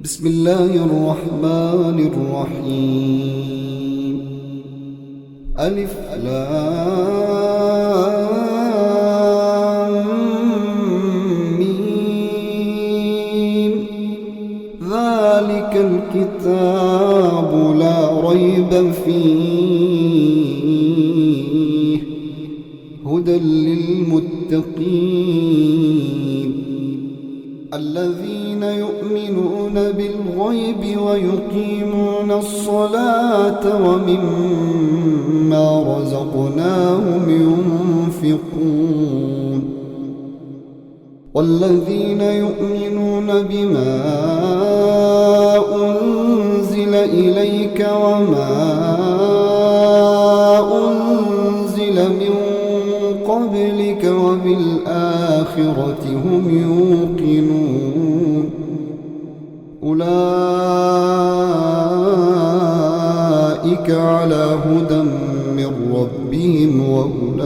بسم الله الرحمن الرحيم. ألف لام ميم. ذلك الكتاب لا ريب فيه هدى للمتقين الذين يؤمنون بالغيب ويقيمون الصلاة ومما رزقناهم ينفقون والذين يؤمنون بما أنزل إليك وما أنزل من قبلك وبالآخرة هم يوقنون أولئك على هدى من ربهم وأولئك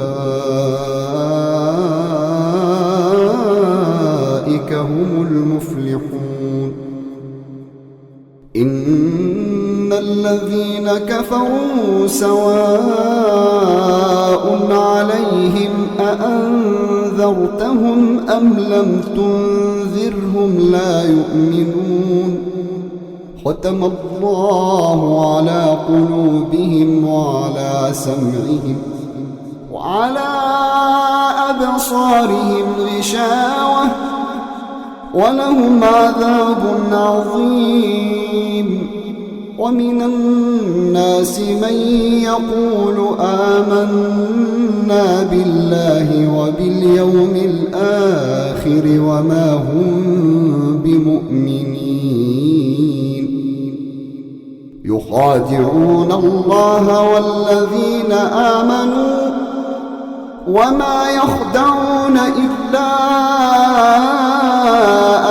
هم المفلحون. إن الذين كفروا سواء عليهم أأنذرتهم أم لم تنذرهم لا يؤمنون. ختم الله على قلوبهم وعلى سمعهم وعلى أبصارهم غشاوة ولهم عذاب عظيم. ومن الناس من يقول آمنا بالله وباليوم الآخر وما هم بمؤمنين يخادعون الله والذين آمنوا وما يخدعون إلا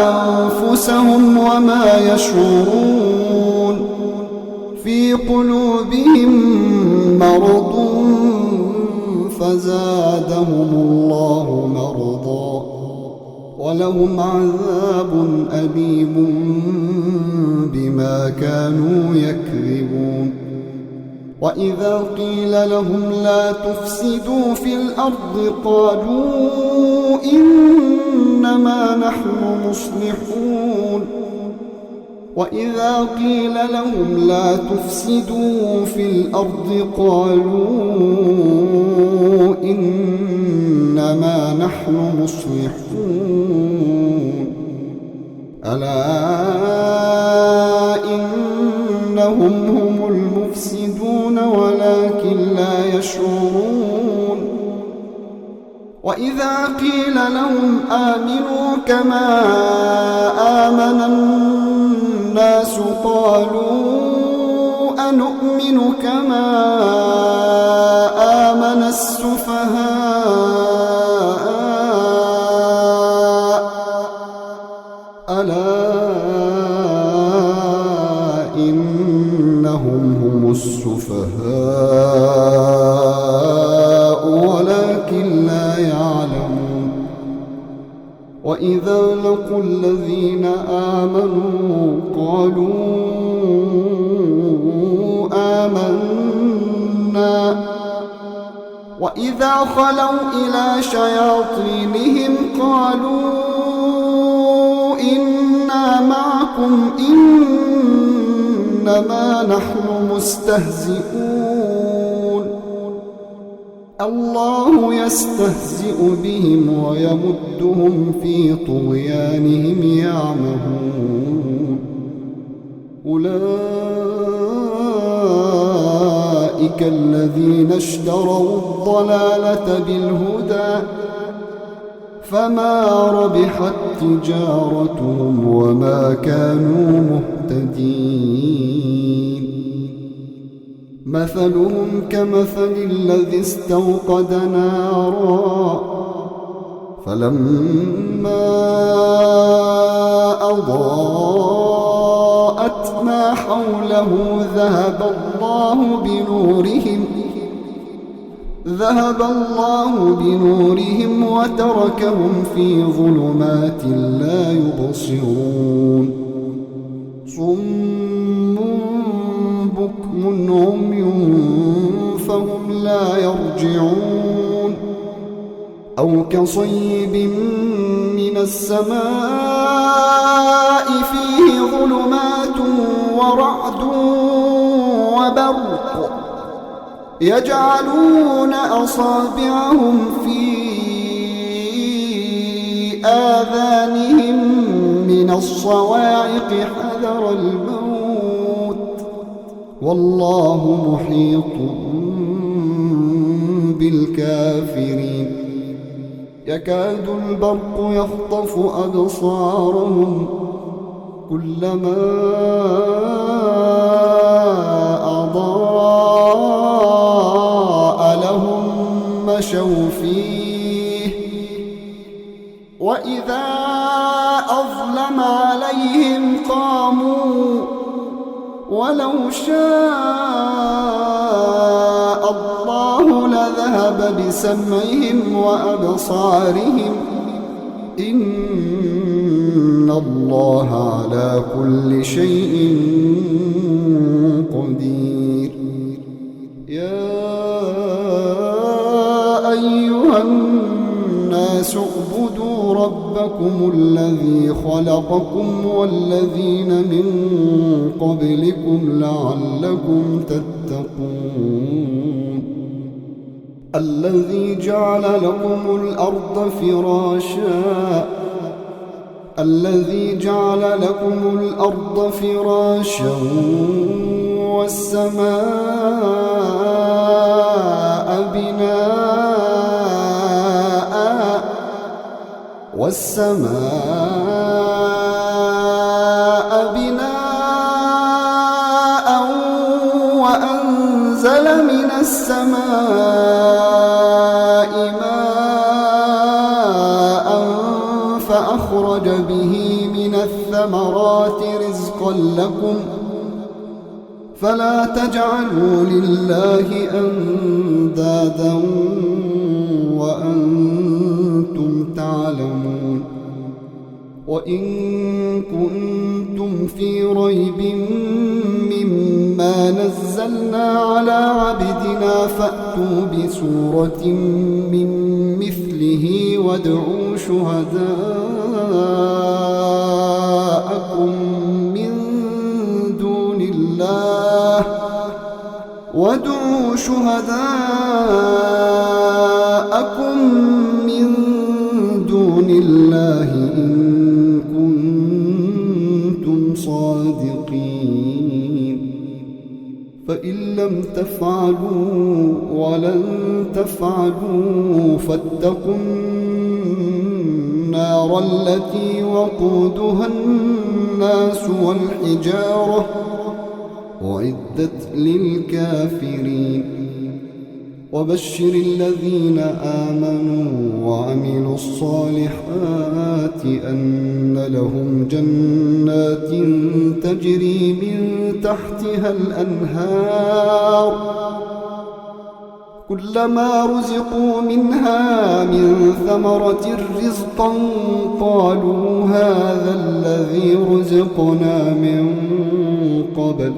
أنفسهم وما يشعرون. في قلوبهم مرض فزادهم الله مرضا ولهم عذاب أليم بما كانوا يكذبون. وإذا قيل لهم لا تفسدوا في الأرض قالوا إنما نحن مصلحون. وإذا قيل لهم لا تفسدوا في الأرض قالوا إنما نحن مصلحون. ألا إنهم هم المفسدون ولكن لا يشعرون. وإذا قيل لهم آمنوا كما آمن الناس قالوا أنؤمن كما آمن السفهاء ألا إنهم هم السفهاء ولكن لا يعلمون. وإذا لقوا الذين آمنوا قالوا آمنا وإذا خلوا إلى شياطينهم قالوا إنا معكم إنما نحن مستهزئون. الله يستهزئ بهم ويمدهم في طغيانهم يعمهون. أولئك الذين اشتروا الضلالة بالهدى فما ربحت تجارتهم وما كانوا مهتدين. مثلهم كمثل الذي استوقد نارا فلما أضاءت ما حوله ذهب الله بنورهم وتركهم في ظلمات لا يبصرون. صم بكم عمي فهم لا يرجعون أو كصيب من السماء فيه ظلمات ورعد وبرق يجعلون أصابعهم في آذانهم من الصواعق حذر الموت والله محيط بالكافرين يكاد البرق يخطف أبصارهم كلما أضاء لهم مشوا فيه وإذا أظلم عليهم قاموا ولو شاء الله لذهب بسمعهم وأبصارهم إن الله على كل شيء قدير يا أيها الناس اعبدوا ربكم الذي خلقكم والذين من قبلكم لعلكم تتقون الذي جعل لكم الأرض فراشا والسماء بناء وأنزل من السماء ماء فأخرج به من الثمرات رزقا لكم فلا تجعلوا لله أندادا وأنتم تعلمون وإن كنتم في ريب مما نزلنا على عبدنا فأتوا بسورة من مثله وادعوا شهداءكم من دون الله إن كنتم صادقين فإن لم تفعلوا ولن تفعلوا فاتقوا النار التي وقودها الناس والحجارة أعدت للكافرين وبشر الذين آمنوا وعملوا الصالحات أن لهم جنات تجري من تحتها الأنهار كلما رزقوا منها من ثمرة رزقا قالوا هذا الذي رزقنا من قبل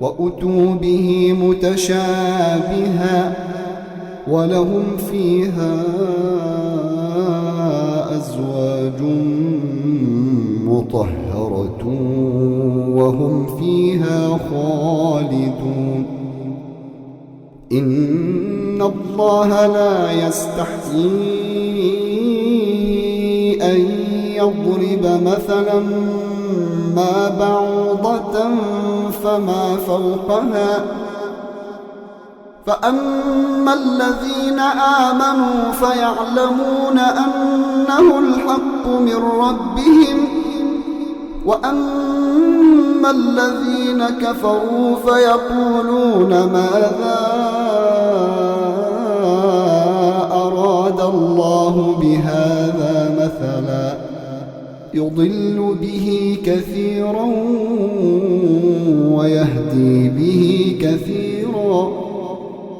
وأتوا به متشابها ولهم فيها أزواج مطهرة وهم فيها خالدون إن الله لا يستحيي أن يضرب مثلا ما بعوضة فما فوقها فأما الذين آمنوا فيعلمون أنه الحق من ربهم وأما الذين كفروا فيقولون ماذا أراد الله بهذا مثلا يضل به كثيرا ويهدي به كثيرا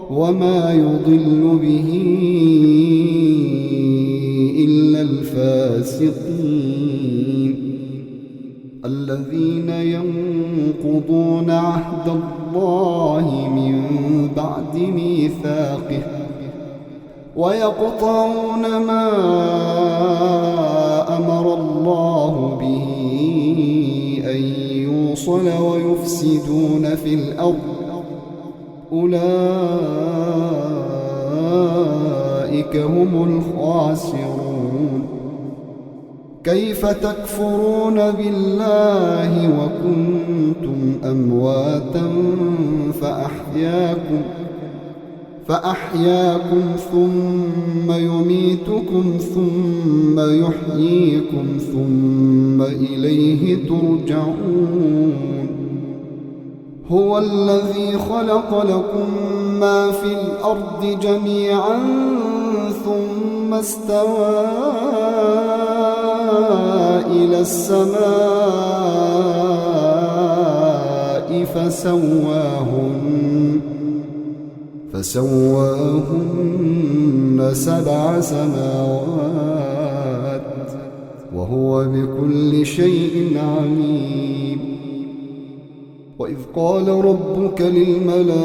وما يضل به إلا الفاسقين الذين ينقضون عهد الله من بعد ميثاقه ويقطعون ما أمر الله به أن يوصل ويفسدون في الأرض أولئك هم الخاسرون. كيف تكفرون بالله وكنتم أمواتا فأحياكم ثم يميتكم ثم يحييكم ثم إليه ترجعون. هو الذي خلق لكم ما في الأرض جميعا ثم استوى إلى السماء فسواهن 7 سماوات وهو بكل شيء عليم. وإذ قال ربك للملائكة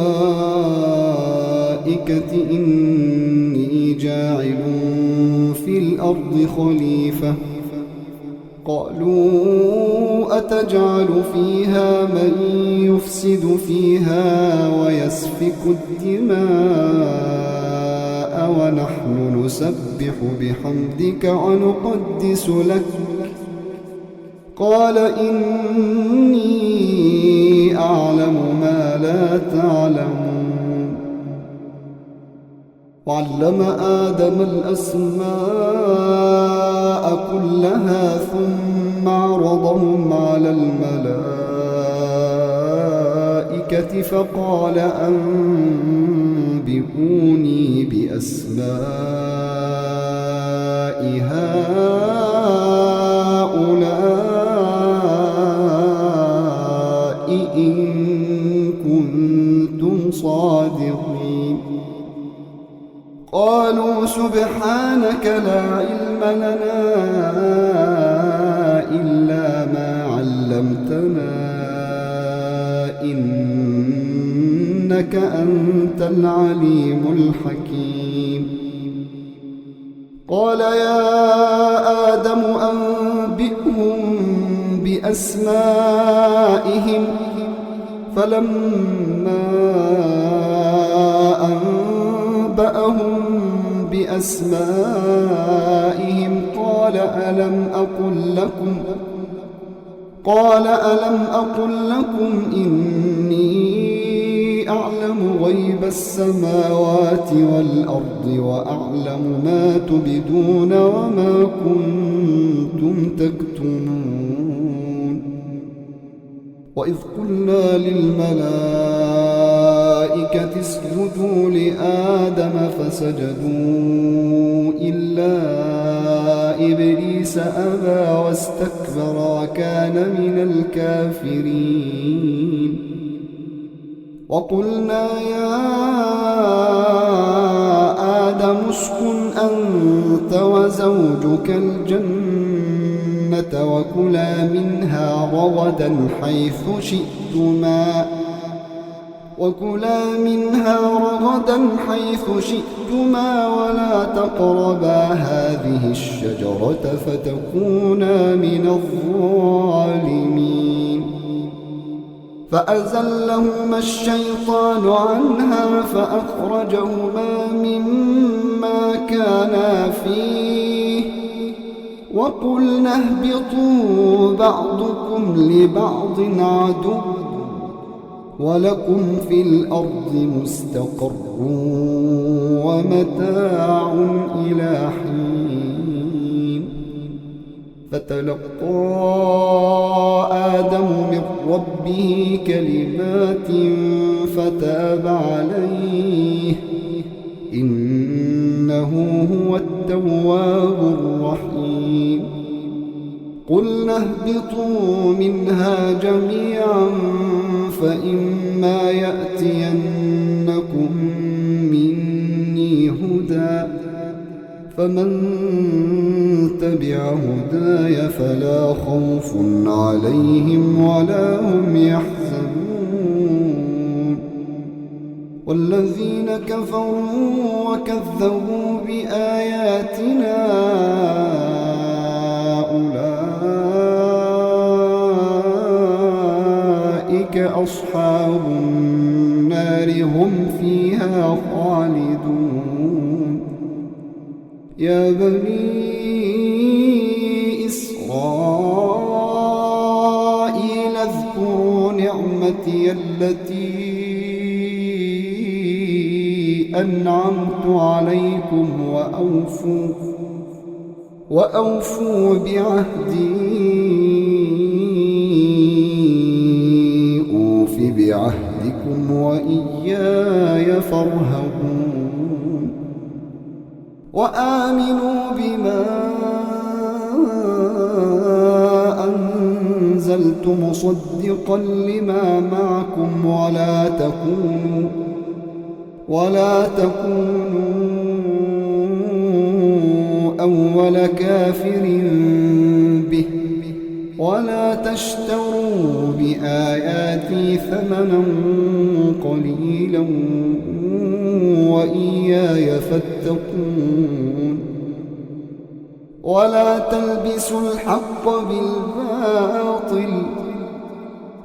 إني جاعل في الأرض خليفة قالوا أتجعل فيها من يفسد فيها ويسفك الدماء ونحن نسبح بحمدك ونقدس لك قال إني أعلم ما لا تعلمون. وعلم آدم الأسماء كلها ثم عرضهم على الملائكة فقال أنبئوني بأسماء هؤلاء إن كنتم صادقين. قالوا سبحانك لا علم لنا إلا ما علمتنا إنك أنت العليم الحكيم. قال يا آدم أنبئهم بأسمائهم فلما أنبأهم بأسمائهم قال ألم أقل لكم إني أعلم غيب السماوات والأرض وأعلم ما تبدون وما كنتم تكتمون. وإذ قلنا للملائكة اسجدوا لآدم فسجدوا إلا إبليس أبى واستكبر وكان من الكافرين. وقلنا يا آدم اسكن أنت وزوجك الجنة وكلا منها رغدا حيث شئتما ولا تقربا هذه الشجرة فتكونا من الظالمين. فأزلهما الشيطان عنها فأخرجهما مما كانا فيه وقلنا اهبطوا بعضكم لبعض عدو ولكم في الأرض مستقر ومتاع إلى حين. فتلقى آدم من ربه كلمات فتاب عليه إنه هو التواب الرحيم. قلنا اهبطوا منها جميعا فإما يأتينكم مني هدى فمن اتبع هداي فلا خوف عليهم ولا هم يحزنون والذين كفروا وكذبوا بآياتنا أولئك أصحاب النار هم فيها خالدون يا بني إسرائيل اذكروا نعمتي التي أنعمت عليكم وأوفوا بعهدي أوف بعهدكم وإياي فارهبون وآمنوا بما أنزلت مصدقا لما معكم ولا تكونوا أول كافر به ولا تشتروا بآياتي ثمنا قليلا وإياي فاتقون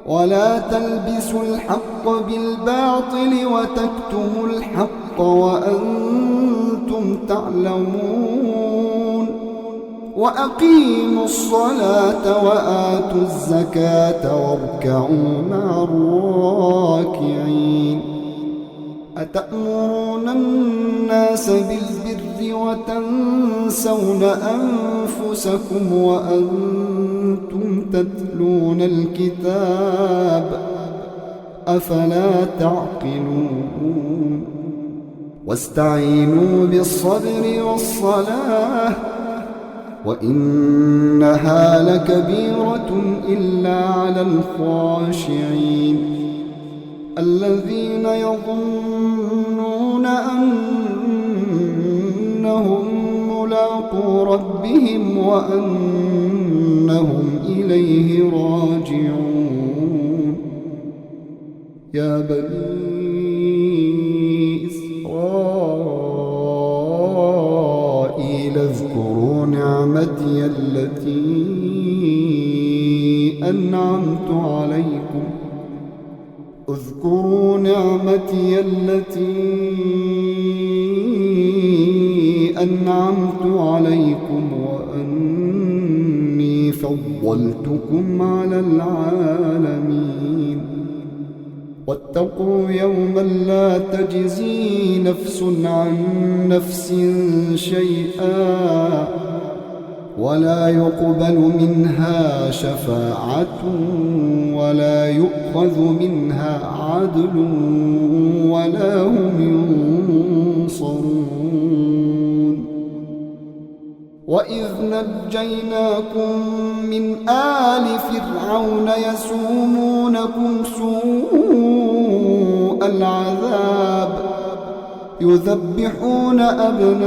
ولا تلبسوا الحق بالباطل وتكتموا الحق وأنتم تعلمون وأقيموا الصلاة وآتوا الزكاة واركعوا مع الراكعين أتأمرون الناس بالبر وتنسون أنفسكم وأنتم تتلون الكتاب أفلا تعقلون واستعينوا بالصبر والصلاة وإنها لكبيرة إلا على الخاشعين الذين يظنون أنهم ملاقو ربهم وأنهم إليه راجعون يا بني إسرائيل اذكروا نعمتي التي أنعمت عليكم وأني فضلتكم على العالمين واتقوا يوما لا تجزي نفس عن نفس شيئا ولا يقبل منها شفاعة ولا يؤخذ منها عدل ولا هم ينصرون وإذ نجيناكم من آل فرعون يسومونكم سوء العذاب يذبحون أبناءكم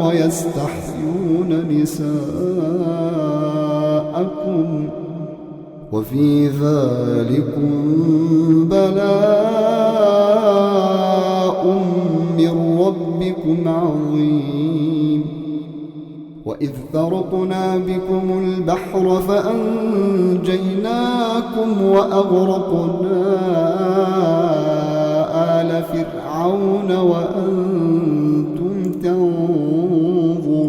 ويستحيون نساءكم وفي ذلكم بلاء من ربكم عظيم وإذ فرقنا بكم البحر فأنجيناكم وأغرقنا آل فرعون وأنتم تنظرون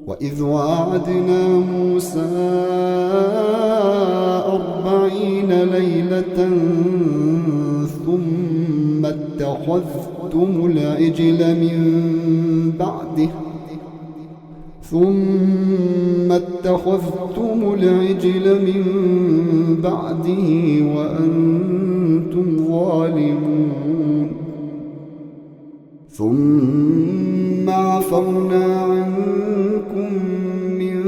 وإذ وعدنا موسى 40 ليلة ثم اتخذتم العجل من بعده وأنتم ظالمون ثم عفونا عنكم من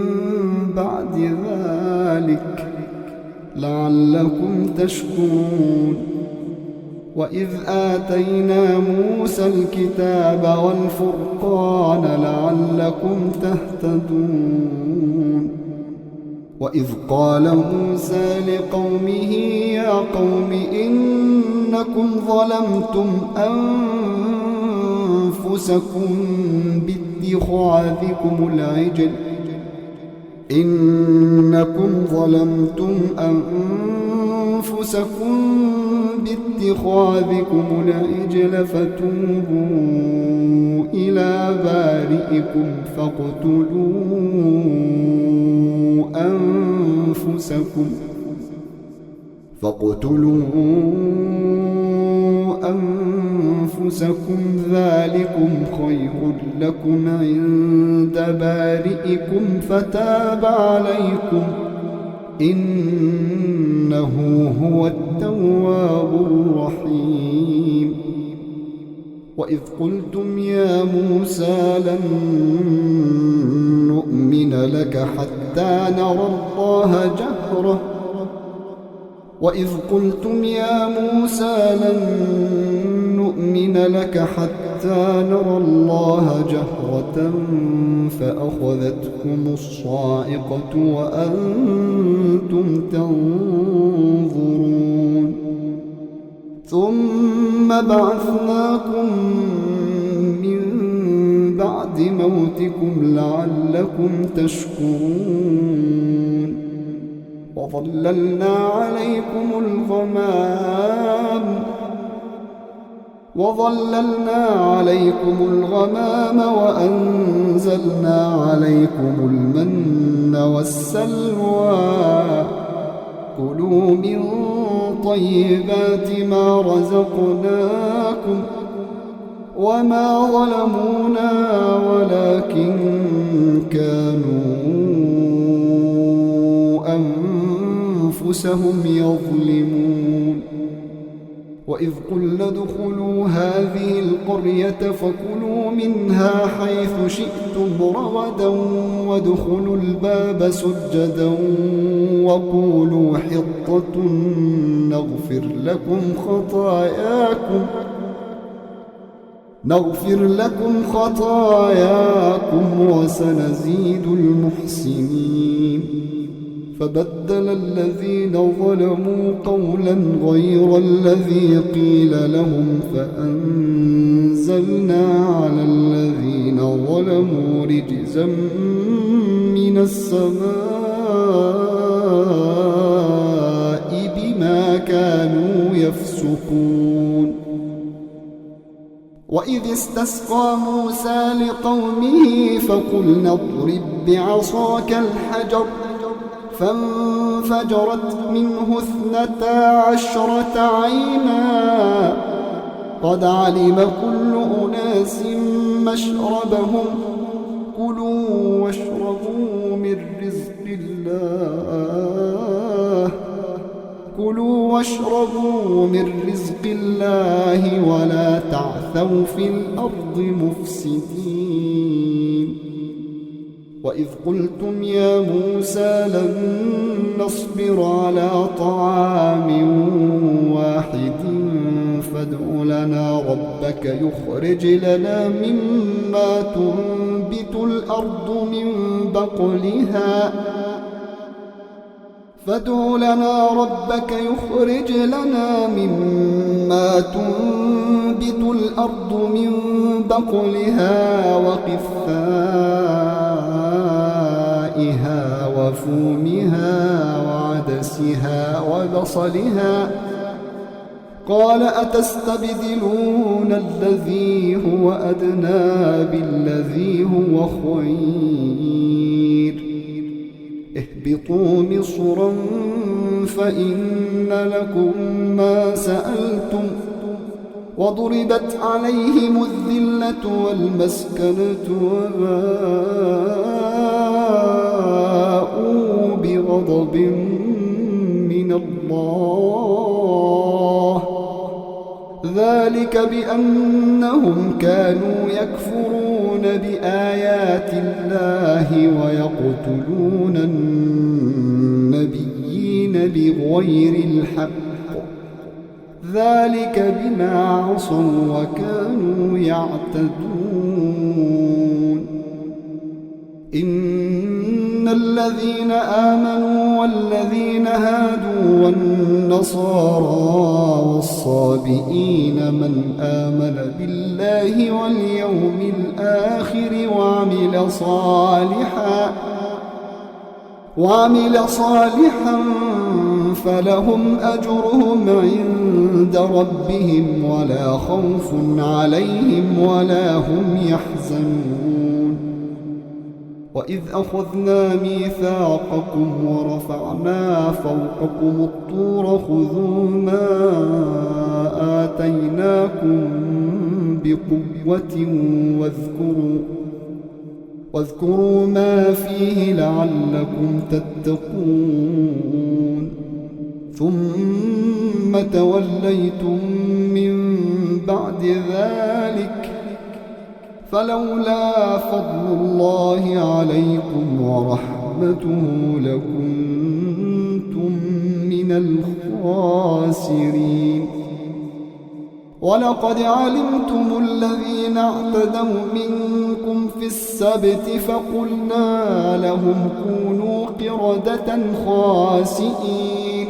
بعد ذلك لعلكم تشكرون وإذ آتينا موسى الكتاب والفرقان لعلكم تهتدون وإذ قال موسى لقومه يا قوم إنكم ظلمتم أنفسكم باتخاذكم العجل فتوبوا إلى بارئكم فاقتلوا أنفسكم ذلكم خير لكم عند بارئكم فتاب عليكم إنه هو التواب الرحيم وإذ قلتم يا موسى لن نؤمن لك حتى نرى الله جهرة فأخذتكم الصاعقة وأنتم تنظرون ثم بعثناكم من بعد موتكم لعلكم تشكرون وظللنا عليكم الغمام وأنزلنا عليكم المن والسلوى كلوا من طيبات ما رزقناكم وما ظلمونا ولكن كانوا أنفسهم يظلمون وإذ قلنا ادخلوا هذه القرية فكلوا منها حيث شئتم رغدا وادخلوا الباب سجدا وقولوا حطة نغفر لكم خطاياكم وسنزيد المحسنين فبدل الذين ظلموا قولا غير الذي قيل لهم فأنزلنا على الذين ظلموا رجزا من السماء بما كانوا يفسقون وإذ استسقى موسى لقومه فقلنا اضرب بعصاك الحجر فانفجرت منه 12 عينا قد علم كل أناس مشربهم كلوا واشربوا من رزق الله ولا تعثوا في الأرض مفسدين وإذ قلتم يا موسى لن نصبر على طعام واحد فادع لنا ربك يخرج لنا مما تنبت الأرض من بقلها وقثائها وفومها وعدسها وبصلها قال أتستبدلون الذي هو أدنى بالذي هو خير اهبطوا مصرا فإن لكم ما سألتم وضربت عليهم الذلة والمسكنة وباءوا بغضب من الله ذلك بأنهم كانوا يكفرون بآيات الله ويقتلون النبيين بغير الحق ذلك بما عصوا وكانوا يعتدون إن الذين آمنوا والذين هادوا والنصارى والصابئين من آمن بالله واليوم الآخر وعمل صالحا فلهم أجرهم عند ربهم ولا خوف عليهم ولا هم يحزنون وإذ أخذنا ميثاقكم ورفعنا فوقكم الطور خذوا ما آتيناكم بقوة واذكروا ما فيه لعلكم تتقون ثم توليتم من بعد ذلك فلولا فضل الله عليكم ورحمته لكنتم من الخاسرين ولقد علمتم الذين اعتدوا منكم في السبت فقلنا لهم كونوا قردة خاسئين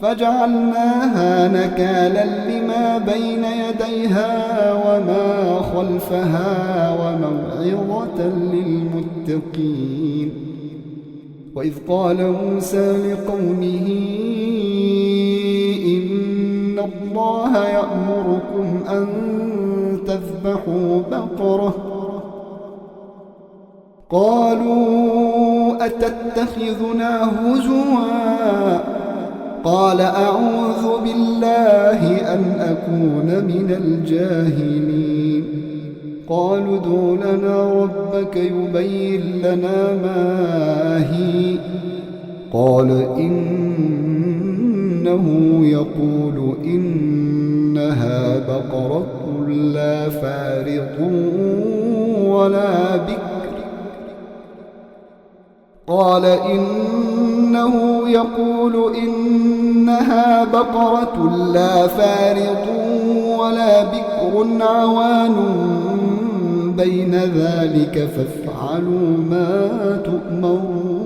فجعلناها نكالا لما بين يديها وما خلفها وموعظة للمتقين وإذ قال موسى لقومه إن الله يأمركم أن تذبحوا بقرة قالوا أتتخذنا هزوا قال أعوذ بالله أن أكون من الجاهلين قالوا ادع لنا ربك يبين لنا ما هي قال إنه يقول إنها بقرة لا فارض ولا بكر قال إنه يقول إنها بقرة لا فارض ولا بكر عوان بين ذلك فافعلوا ما تؤمرون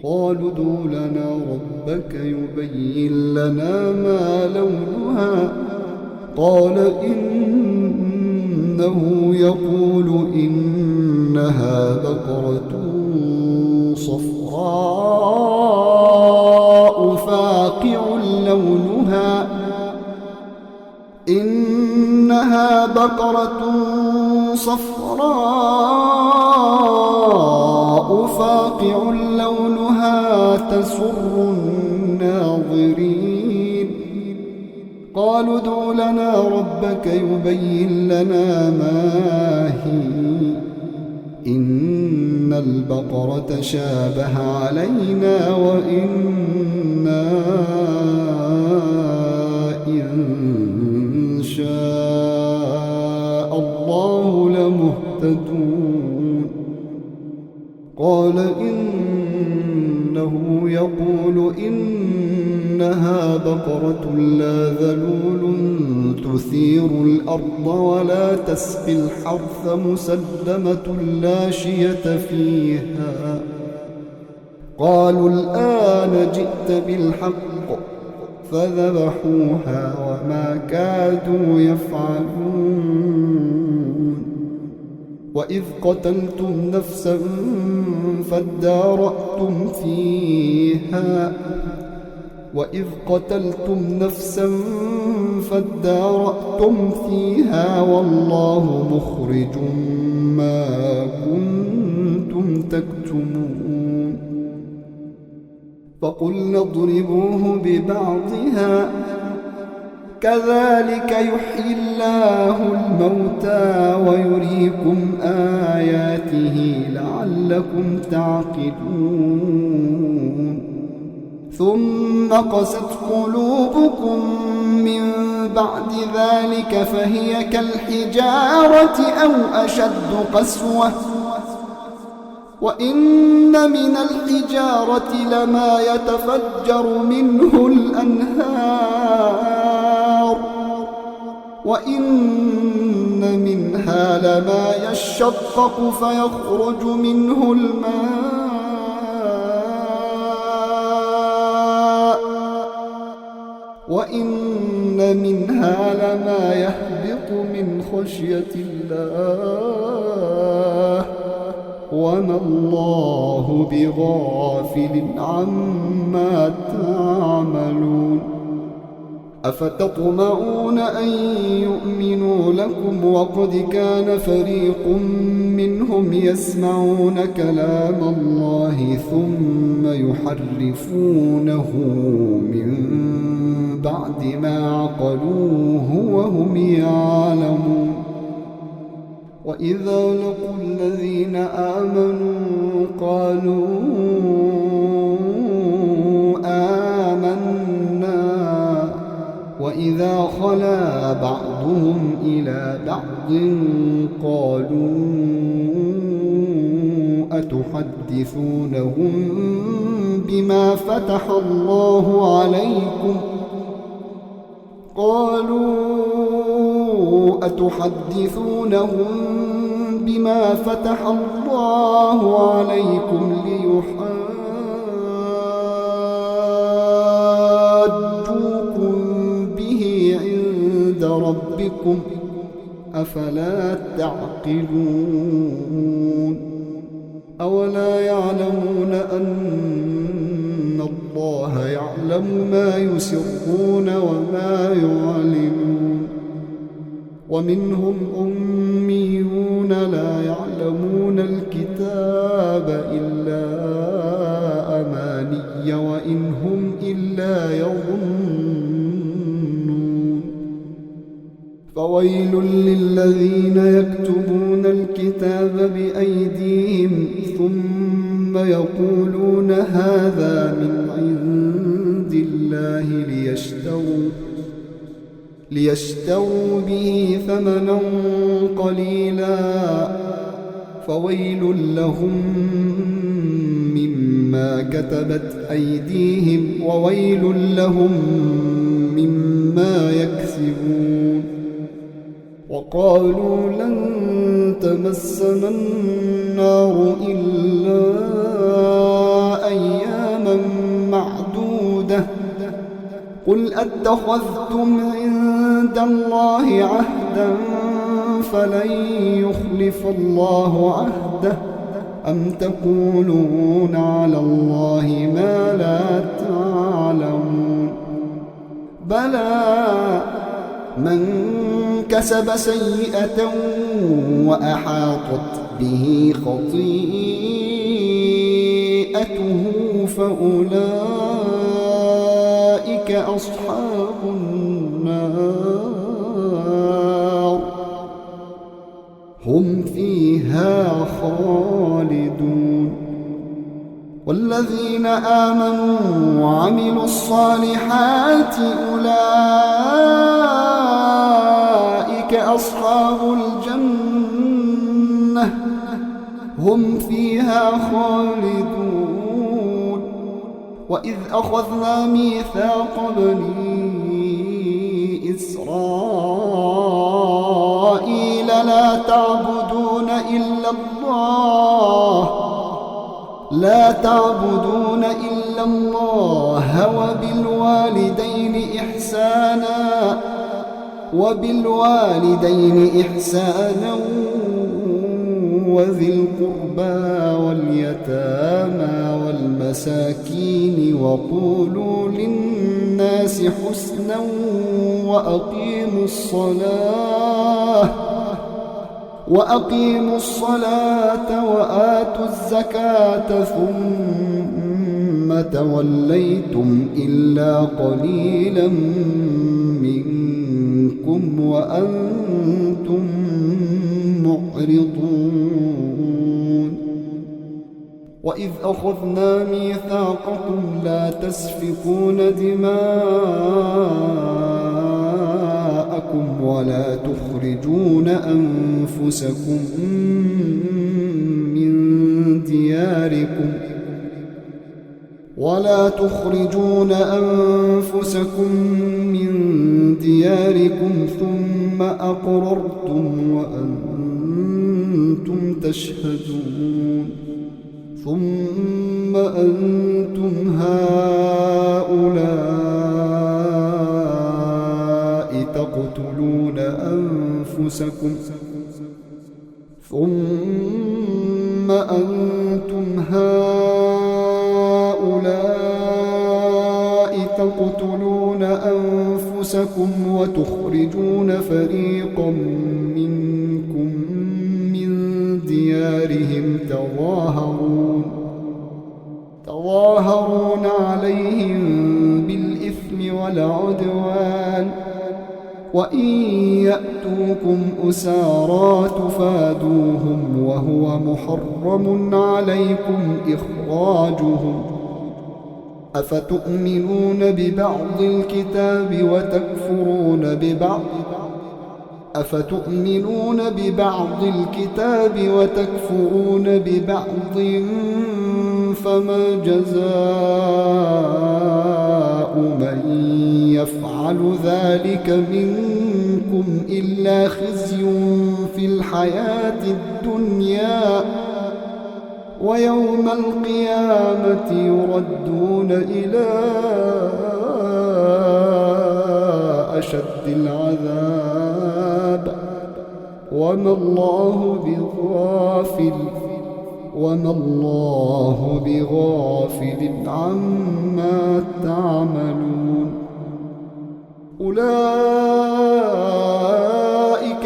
قالوا ادع لنا ربك يبين لنا ما لونها قال إنه يقول إنها بقرة صفراء فاقع لونها إنها بقرة صفراء فاقع لونها تسر الناظرين قالوا ادع لنا ربك يبين لنا ما هي إن البقرة شابه علينا وإنا إن شاء الله لمهتدون قال إنه يقول إنها بقرة لا ذلول تثير الأرض ولا تسقي الحرث مسلمة لا شية فيها قالوا الآن جئت بالحق فذبحوها وما كادوا يفعلون وإذ قتلتم نفسا فادارأتم فيها والله مخرج ما كنتم تكتمون فقلنا اضربوه ببعضها كذلك يحيي الله الموتى ويريكم آياته لعلكم تعقلون ثم قست قلوبكم من بعد ذلك فهي كالحجارة أو أشد قسوة وإن من الحجارة لما يتفجر منه الأنهار وإن منها لما يشقق فيخرج منه الماء وإن منها لما يهبط من خشية الله وما الله بغافل عما تعملون أفتطمعون أن يؤمنوا لكم وقد كان فريق منهم يسمعون كلام الله ثم يحرفونه من بعد ما عقلوه وهم يعلمون وإذا لقوا الذين آمنوا قالوا آمنا وإذا خلا بعضهم إلى بعض قالوا أتحدثونهم بما فتح الله عليكم بما فتح الله عليكم ليحاجوكم به عند ربكم أفلا تعقلون أولا يعلمون أن الله يعلم ما يسرون وما يعلنون ومنهم أميون لا يعلمون الكتاب إلا أماني وإن هم إلا يظنون فويل للذين يكتبون الكتاب بأيديهم ثم يقولون هذا من عند الله ليشتروا به ثمنا قليلا فويل لهم مما كتبت أيديهم وويل لهم مما يكسبون وقالوا لن تمسنا النار إلا أياما معدودة قل أتخذتم عند الله عهدا فلن يخلف الله عهده أم تقولون على الله ما لا تعلمون بلى من كسب سيئة وأحاطت به خطيئته فأولئك أصحاب النار هم فيها خالدون والذين آمنوا وعملوا الصالحات أولئك أصحاب الجنة هم فيها خالدون وإذ أخذنا ميثاق بني إسرائيل لا تعبدون إلا الله وبالوالدين إحسانا وذي القربى واليتامى والمساكين وقولوا للناس حسنا وأقيموا الصلاة وآتوا الزكاة ثم توليتم إلا قليلا منكم وأنتم معرضون وإذ أخذنا ميثاقكم لا تسفكون دماءكم ولا تخرجون أنفسكم من دياركم دياركم ولا تخرجون أنفسكم من دياركم ثم أقررتم وأنتم تشهدون ثم أنتم هؤلاء تقتلون أنفسكم وتخرجون فريقا منكم من ديارهم تظاهرون عليهم بالإثم والعدوان وإن يأتوكم أسارى تفادوهم وهو محرم عليكم إخراجهم أفتؤمنون ببعض الكتاب وتكفرون ببعض فما جزاء من يفعل ذلك منكم إلا خزي في الحياة الدنيا ويوم القيامة يردون إلى أشد العذاب وما الله بغافل عما تعملون أولئك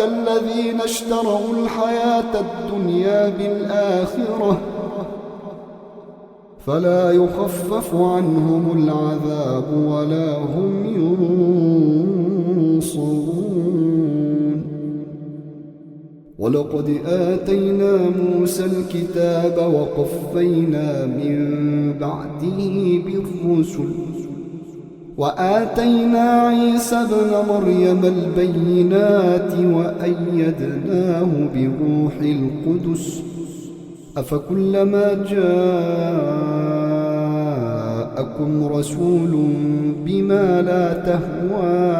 الذين اشتروا الحياة الدنيا بالآخرة فلا يخفف عنهم العذاب ولا هم ينصرون ولقد آتينا موسى الكتاب وقفينا من بعده بالرسل وآتينا عيسى ابن مريم البينات وأيدناه بروح القدس أفكلما جاءكم رسول بما لا تهوى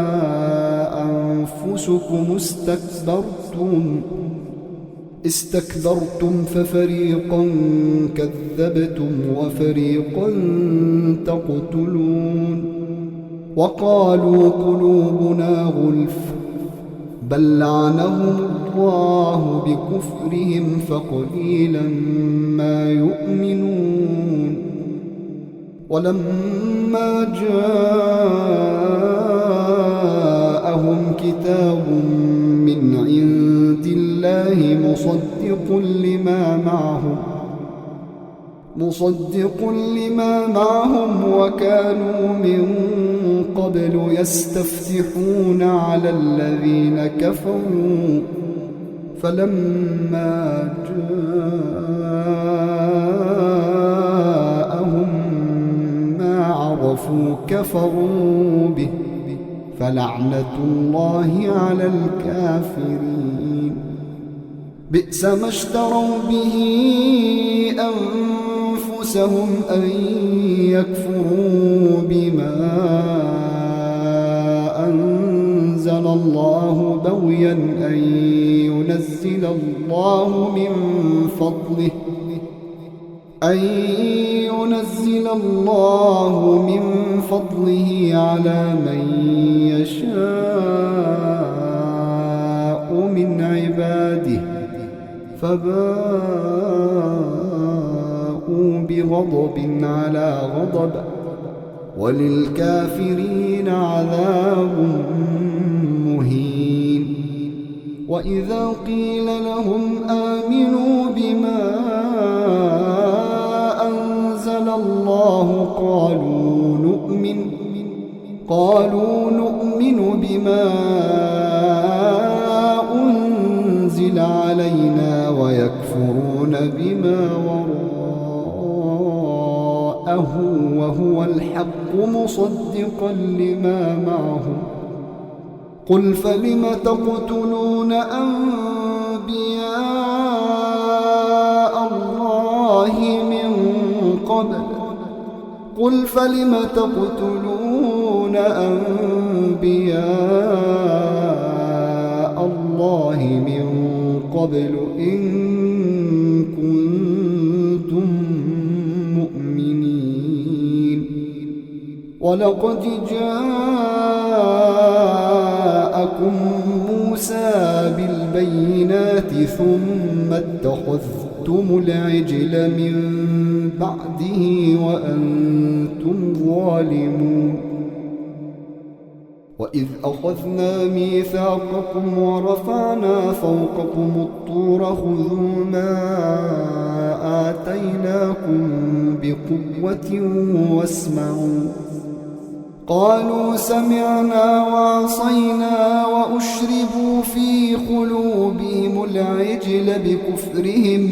أنفسكم استكبرتم ففريقا كذبتم وفريقا تقتلون وقالوا قلوبنا غلف بل لعنهم الله بكفرهم فقليلا ما يؤمنون ولما جاءهم كتاب من عند الله مصدق لما معهم وكانوا من قبل يستفتحون على الذين كفروا فلما جاءهم ما عرفوا كفروا به فلعنة الله على الكافرين بئس ما اشتروا به أنفسهم أن يكفروا بما أنزل الله بغيا أن ينزل الله من فضله على من يشاء من عباده فباءوا بغضب على غضب وللكافرين عذاب مهين وإذا قيل لهم آمنوا بما أنزل الله قالوا نؤمن بما أنزل علينا ويكفرون بما وراءه وهو الحق مصدقا لما معهم قل فلم تقتلون أنبياء الله قبل قل فلم تقتلون أنبياء الله من قبل إن كنتم مؤمنين ولقد جاءكم موسى بالبينات ثم اتخذتم العجل من بعده وأنتم ظالمون وإذ أخذنا ميثاقكم ورفعنا فوقكم الطور خذوا ما آتيناكم بقوة واسمعوا قالوا سمعنا وعصينا وأشربوا في قلوبهم العجل بكفرهم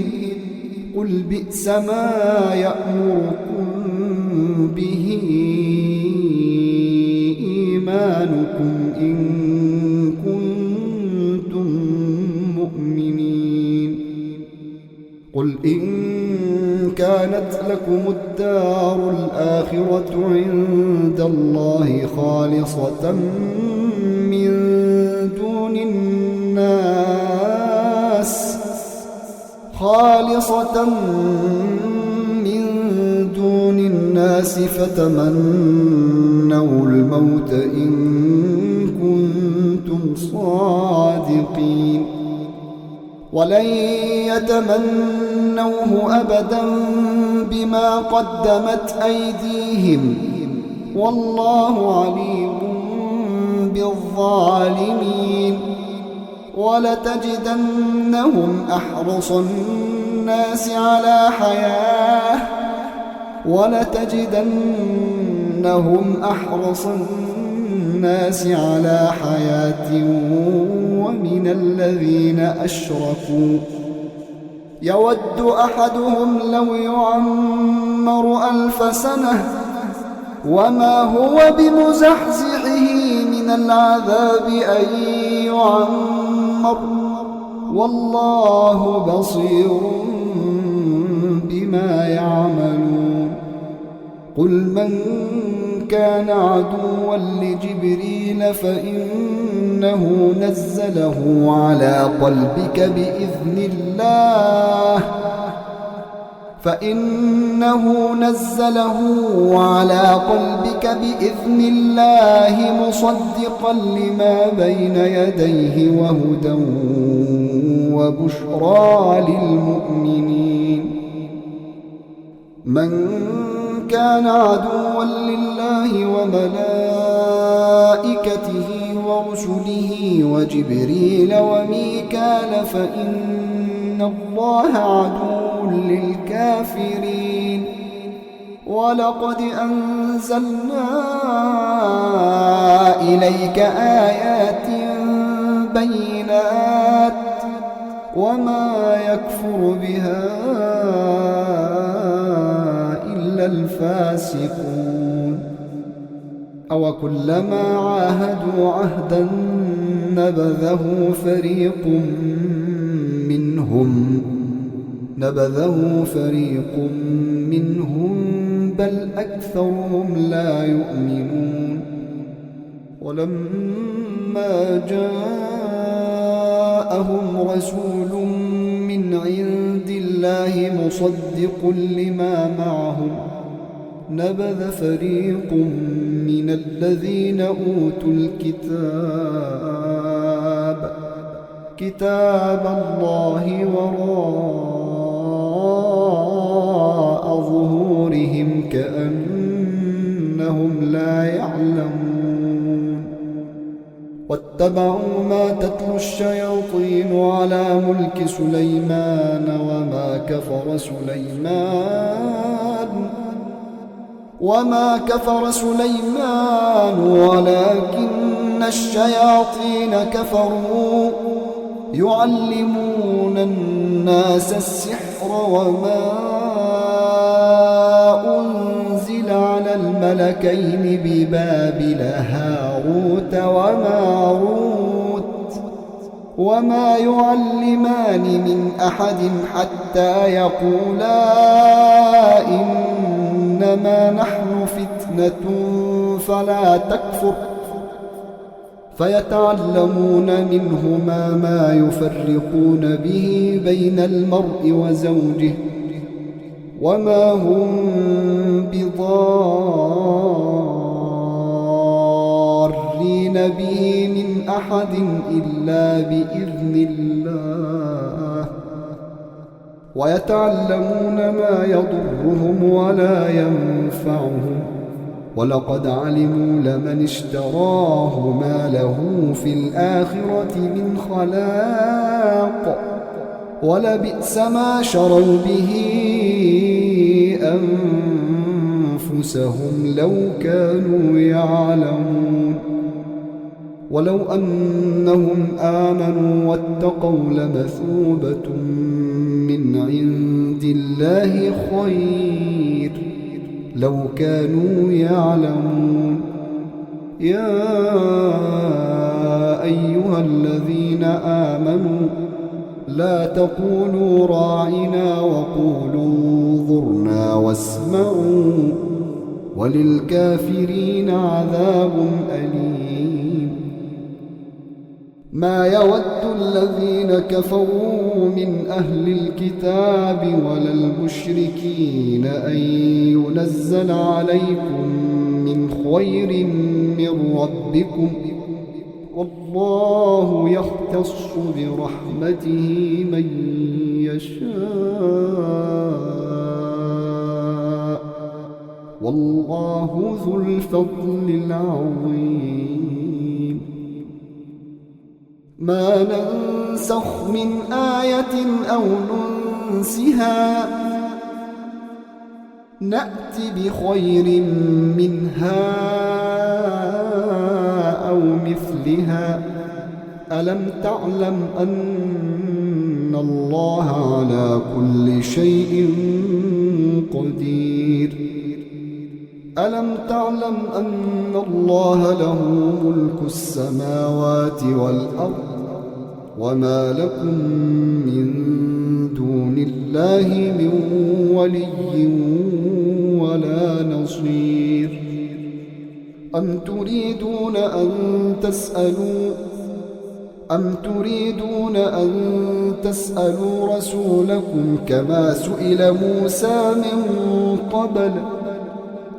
قل بئس ما يأمركم به إيمانكم إن كنتم مؤمنين قل إن كانت لكم الدار الآخرة عند الله خالصة من دون الناس فتمنوا الموت إن كنتم صادقين ولن يتمنوه أبدا بما قدمت أيديهم والله عليم بالظالمين ولتجدنهم أحرص الناس على حياة ومن الذين أشركوا يود أحدهم لو يعمر 1000 سنة وما هو بمزحزحه من العذاب أن يعمر والله بصير بما يعملون قل من كان عدوا لجبريل فإنه نزله على قلبك بإذن الله مصدقا لما بين يديه وهدى وبشرى للمؤمنين من كان عدوا لله وملائكته ورسله وجبريل وميكال فإن الله عدو للكافرين ولقد أنزلنا إليك آيات بينات وما يكفر بها إلا الفاسقون أو كلما عاهدوا عهدا نبذه فريق منهم بل أكثرهم لا يؤمنون ولما جاءهم رسول من عند الله مصدق لما معهم نبذ فريق من الذين أوتوا كتاب الله وراء ظهورهم كأنهم لا يعلمون واتبعوا ما تتلو الشياطين على ملك سليمان وما كفر سليمان ولكن الشياطين كفروا يعلمون الناس السحر وما أنزل على الملكين ببابل هاروت وماروت وما يعلمان من أحد حتى يقولا إنما فتنة فلا تكفر فيتعلمون منهما ما يفرقون به بين المرء وزوجه وما هم بضارين به من أحد إلا بإذن الله ويتعلمون ما يضرهم ولا ينفعهم ولقد علموا لمن اشتراه ما له في الآخرة من خلاق ولبئس ما شروا به أنفسهم لو كانوا يعلمون ولو أنهم آمنوا واتقوا لمثوبة من عند الله خير لو كانوا يعلمون يا أيها الذين آمنوا لا تقولوا راعنا وقولوا انظرنا واسمعوا وللكافرين عذاب أليم ما يود الذين كفروا من أهل الكتاب ولا المشركين أن ينزل عليكم من خير من ربكم والله يختص برحمته من يشاء والله ذو الفضل العظيم ما ننسخ من آية أو ننسها نأت بخير منها أو مثلها ألم تعلم أن الله على كل شيء قدير ألم تعلم أن الله له ملك السماوات والأرض وما لكم من دون الله من ولي ولا نصير أم تريدون أن تسألوا رسولكم كما سئل موسى من قبل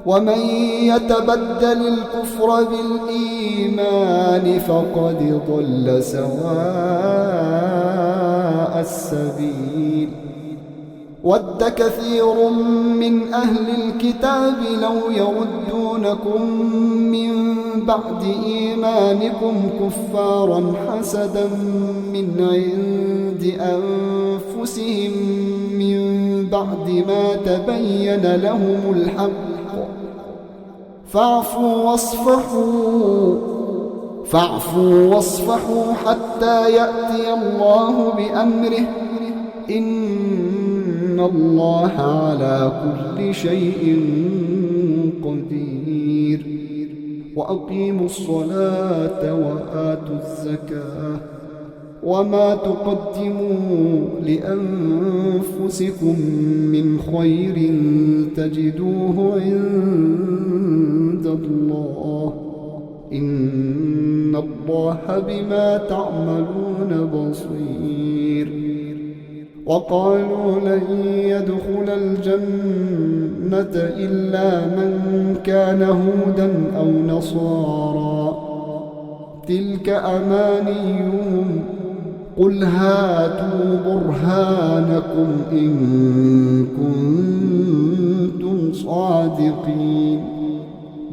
ومن يتبدل الكفر بالإيمان فقد ضل سواء السبيل ود كثير من أهل الكتاب لو يردونكم من بعد إيمانكم كفارا حسدا من عند أنفسهم من بعد ما تبين لهم الحق فاعفوا واصفحوا حتى يأتي الله بأمره إن الله على كل شيء قدير وأقيموا الصلاة وآتوا الزكاة وما تقدموا لأنفسكم من خير تجدوه عند الله إن الله بما تعملون بصير وقالوا لن يدخل الجنة إلا من كان هودا أو نصارى تلك أمانيهم قل هاتوا برهانكم إن كنتم صادقين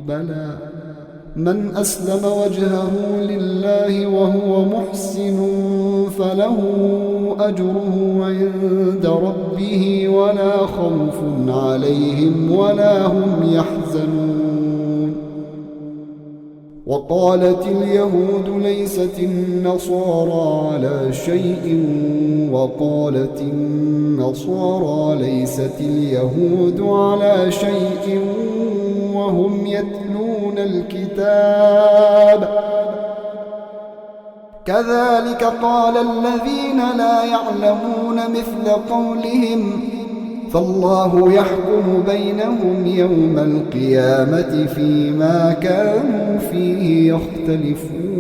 بلى من أسلم وجهه لله وهو محسن فله أجره عند ربه ولا خوف عليهم ولا هم يحزنون وقالت اليهود ليست النصارى على شيء وقالت النصارى ليست اليهود على شيء وهم يتلون الكتاب كذلك قال الذين لا يعلمون مثل قولهم فالله يحكم بينهم يوم القيامة فيما كانوا فيه يختلفون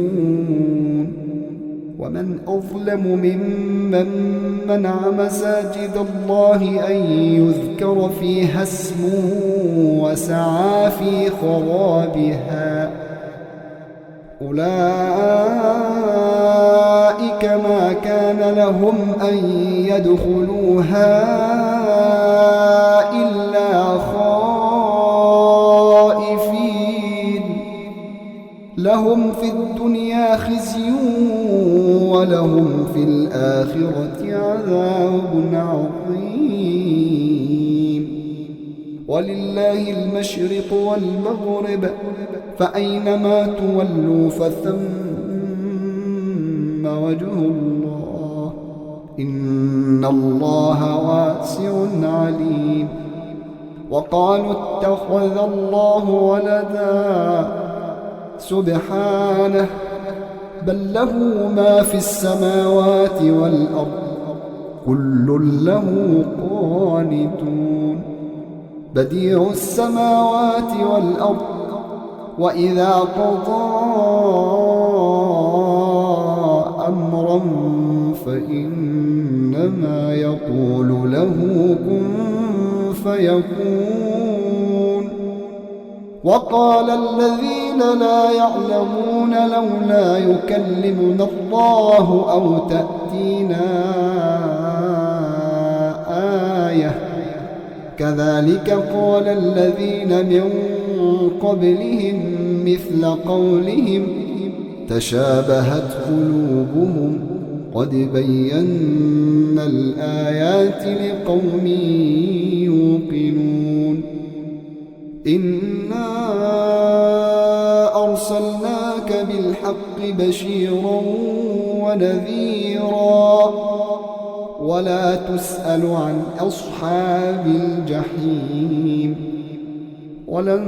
ومن أظلم ممن منع مساجد الله أن يذكر فيها اسمه وسعى في خرابها أولئك ما كان لهم أن يدخلوها إلا خائفين لهم في الدنيا خزي ولهم في الآخرة عذاب عظيم ولله المشرق والمغرب فأينما تولوا فثم وجه الله إن الله واسع عليم وقالوا اتخذ الله ولدا سبحانه بل له ما في السماوات والأرض كل له قانتون بديع السماوات والأرض وإذا قضى أمرا فإنما يقول له كن فيكون وقال الذين لا يعلمون لولا يكلمنا الله أو تأتينا آية كذلك قال الذين من قبلهم مثل قولهم تشابهت قلوبهم قد بينا الآيات لقوم يوقنون إنا أرسلناك بالحق بشيرا ونذيرا ولا تسأل عن أصحاب الجحيم ولن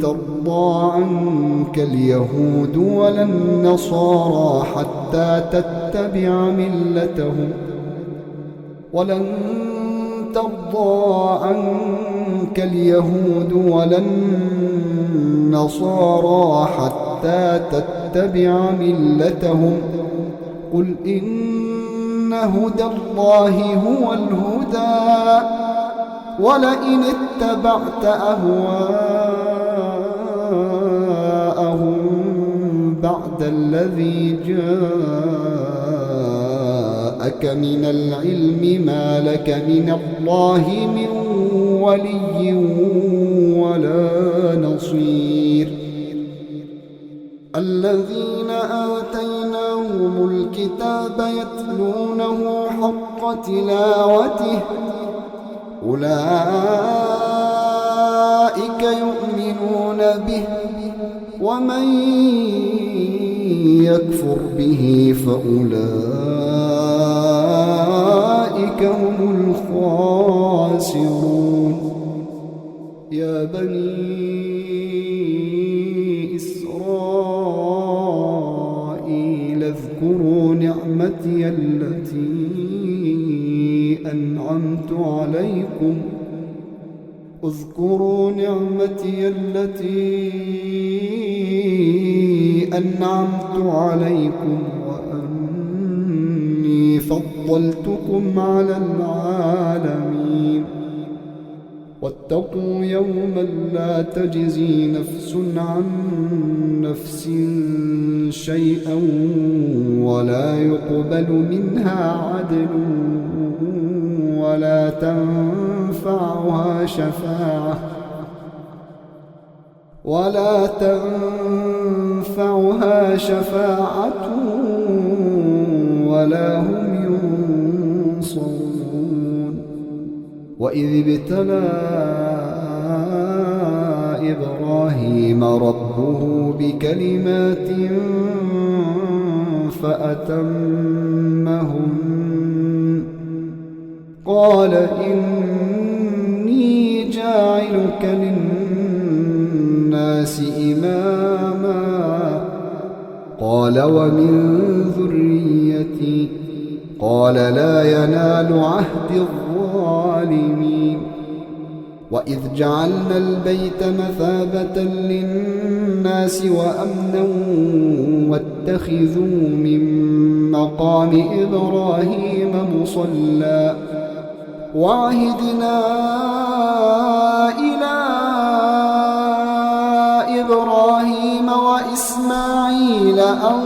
ترضى عنك اليهود ولا النصارى حتى تتبع ملتهم ولن ترضى عنك اليهود ولا النصارى حتى تتبع ملتهم قل إن هدى الله هو الهدى ولئن اتبعت أهواءهم بعد الذي جاءك من العلم ما لك من الله من ولي ولا نصير الذين آتيناهم الكتاب يتلونه حق تلاوته أولئك يؤمنون به ومن يكفر به فأولئك هم الخاسرون يا بني إسرائيل اذكروا نعمتي التي أنعمت عليكم اذكروا نعمتي التي أنعمت عليكم وأني فضلتكم على العالمين واتقوا يوما لا تجزي نفس عن نفس شيئا ولا يقبل منها عدل ولا تنفعها شفاعة ولا هم ينصرون وإذ ابتلى إبراهيم ربه بكلمات فأتمهن قال إني جاعلك للناس إماما قال ومن ذريتي قال لا ينال عهد الظالمين الظالمين وإذ جعلنا البيت مثابة للناس وأمنا واتخذوا من مقام إبراهيم مصلى وعهدنا إلى إبراهيم وإسماعيل أن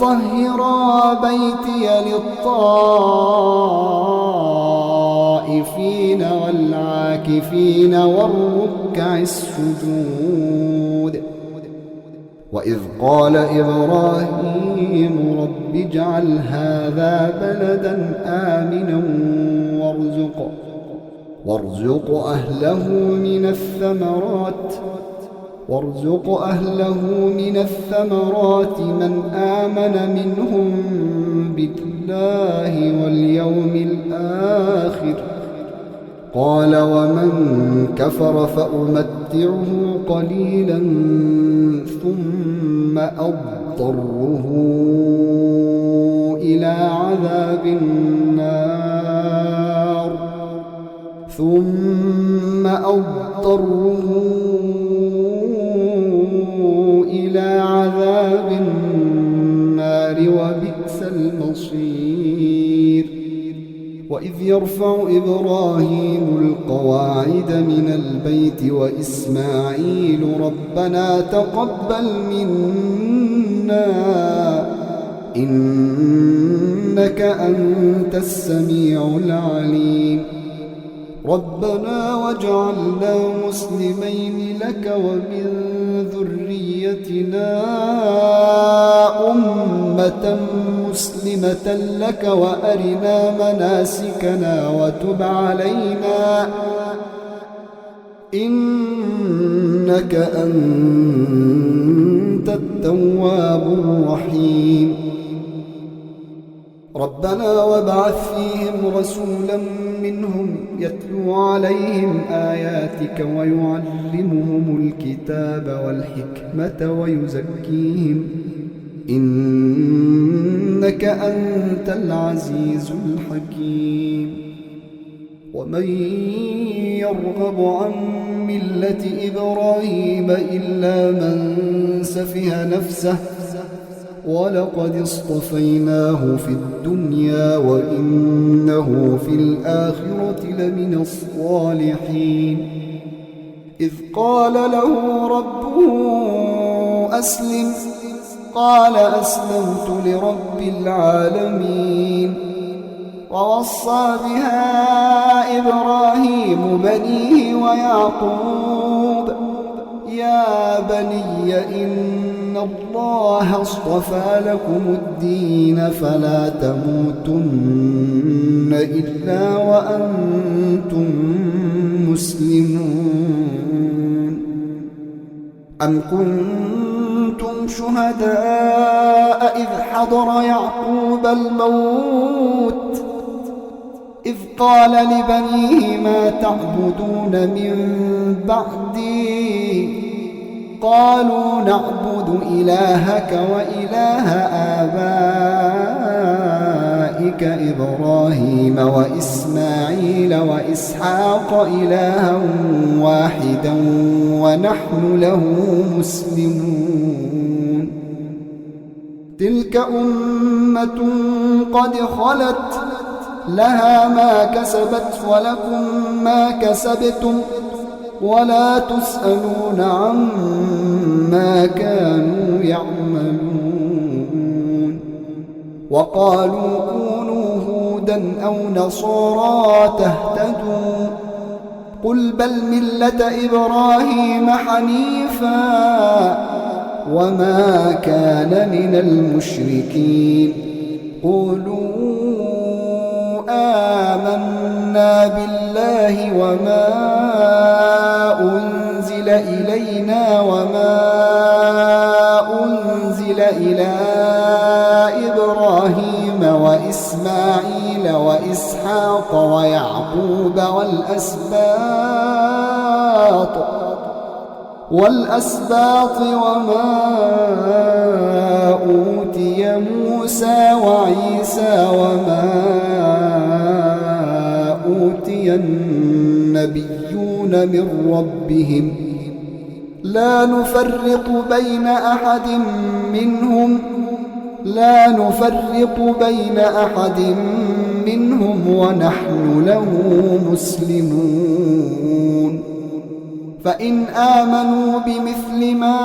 طهرا بيتي للطائفين والعاكفين والركع السجود وإذ قال إبراهيم رب اجعل هذا بلدا آمنا وارزق أهله من الثمرات من آمن منهم بالله واليوم الآخر قال ومن كفر فأمتعه قليلا ثم أضطره إلى عذاب النار وبئس المصير وإذ يرفع إبراهيم القواعد من البيت وإسماعيل ربنا تقبل منا إنك أنت السميع العليم ربنا واجعلنا مسلمين لك ومن ذريتنا أمة مسلمة لك وأرنا مناسكنا وتب علينا إنك أنت التواب الرحيم ربنا وابعث فيهم رسولا منهم يتلو عليهم آياتك ويعلمهم الكتاب والحكمة ويزكيهم إنك أنت العزيز الحكيم ومن يرغب عن ملة إبراهيم إلا من سفه نفسه ولقد اصطفيناه في الدنيا وإنه في الآخرة لمن الصالحين إذ قال له ربه أسلم قال أسلمت لرب العالمين ووصى بها إبراهيم بنيه ويعقوب يا بني إن الله اصطفى لكم الدين فلا تموتن إلا وأنتم مسلمون أم كنتم شهداء إذ حضر يعقوب الموت إذ قال لبنيه ما تعبدون من بعدي قالوا نعبد إلهك وإله آبائك إبراهيم وإسماعيل وإسحاق إلها واحدا ونحن له مسلمون تلك أمة قد خلت لها ما كسبت ولكم ما كسبتم ولا تسألون عما كانوا يعملون وقالوا كونوا هودا أو نصارى تهتدوا قل بل ملة إبراهيم حنيفا وما كان من المشركين قولوا آمنا بالله وما أنزل إلينا وما أنزل إلى إبراهيم وإسماعيل وإسحاق ويعقوب والأسباط وما أوتي موسى وعيسى وما أوتي النبيون من ربهم لا نفرق بين أحد منهم ونحن له مسلمون فإن آمنوا بمثل ما